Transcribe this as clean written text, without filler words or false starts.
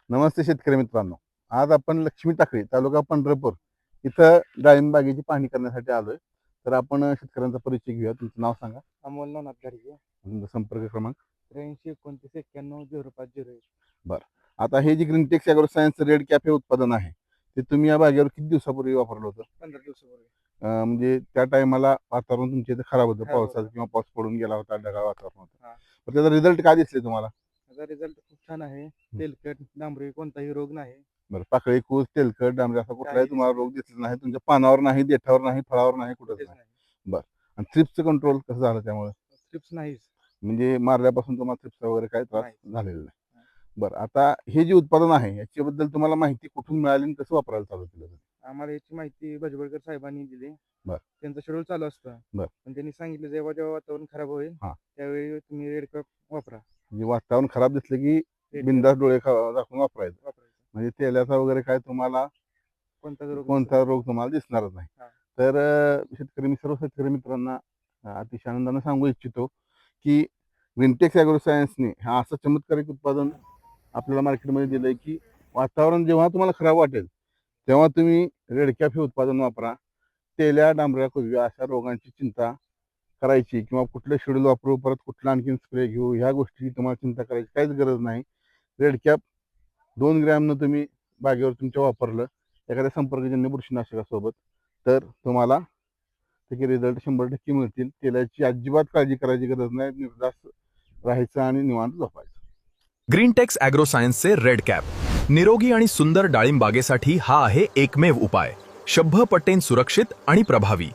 नमस्ते शेतकरी मित्रांनो. आज आपण लक्ष्मी टाकळी तालुका पंढरपूर इथं डाळिंब बागेची पाहणी करण्यासाठी आलोय. तर आपण शेतकऱ्यांचा परिचय घेऊया. तुमचं नाव सांगा. अमोल नवनाथ गाडगे. तुमचा संपर्क क्रमांक. 83 29 91 0501. बरं. आता हे जे ग्रीनटेक्स ॲग्रो सायन्स रेड कॅफे उत्पादन आहे ते तुम्ही या बागेवर किती दिवसापूर्वी वापरलं होतं? 15 दिवसापूर्वी. म्हणजे त्या टायमाला वातावरण तुमच्या इथे खराब होतं, खराब पावसाचं होतं. किंवा पाऊस पडून गेला होता, ढगाळ वातावरण होतं. हा. तर त्याचा रिझल्ट काय दिसले तुम्हाला? त्याचा रिझल्ट खूप छान आहे. तेलकट डांबरी कोणताही रोग नाही. बरं. पाकळी, कूस, तेलकट, डांबरी असा कुठलाही काही तुम्हाला दिसत रोग दिसला नाही. तुमच्या पानावर नाही, देठावर नाही, फळावर नाही, कुठंच तेच नाही. नाही. बरं. आणि थ्रिप्सचं कंट्रोल कसं झालं त्यामुळे? ट्रिप्स नाहीच. म्हणजे मारल्यापासून तुम्हाला थ्रिप्सचा वगैरे काही त्रास नाही. झालेला नाही. बरं. आता हे जे उत्पादन आहे याच्याबद्दल तुम्हाला माहिती कुठून मिळाली आणि कसं वापरायला चालू केलं? आम्हाला याची माहिती भजबळकर साहेबांनी दिली. बरं. त्यांचं शेड्यूल चालू असतं. बरं. पण त्यांनी सांगितलं जेव्हा जेव्हा वातावरण खराब होईल हा. त्यावेळी तुम्ही रेड कप वापरा. म्हणजे वातावरण खराब दिसलं की रेड बिनधास्त डोळे दाखवून वापरायचं. वापरायचं. म्हणजे तेलाचा वगैरे काय तुम्हाला कोणता रोग तुम्हाला दिसणारच नाही. हा. तर मी सर्व शेतकरी मित्रांना अतिशय आनंदाने सांगू इच्छितो की विंटेक्स ॲग्रो सायन्सने हा असं चमत्कारिक उत्पादन आपल्याला मार्केटमध्ये दिलंय की वातावरण जेव्हा तुम्हाला खराब वाटेल तेव्हा तुम्ही रेड कॅफ हे उत्पादन वापरा. तेल्या, डांबऱ्या, कुजव्या अशा रोगांची चिंता करायची किंवा कुठलं शेड्यूल वापरू, परत कुठला आणखीन स्प्रे घेऊ, ह्या गोष्टी तुम्हाला चिंता करायची काहीच गरज नाही. रेड कॅप 2 ग्रॅमनं तुम्ही बागेवर तुमच्या वापरलं एखाद्या संपर्कजन्य बुरशीनाशकासोबत तर तुम्हाला त्याचे रिझल्ट 100% मिळतील. तेलाची अजिबात काळजी करायची गरज नाही. निर्धास्त राहायचं आणि निवांत झोपायचं. ग्रीनटेक्स ॲग्रो सायन्सचे रेड कॅप निरोगी आणि सुंदर डाळिंब बागेसाठी हा आहे एकमेव उपाय. 100% सुरक्षित आणि प्रभावी.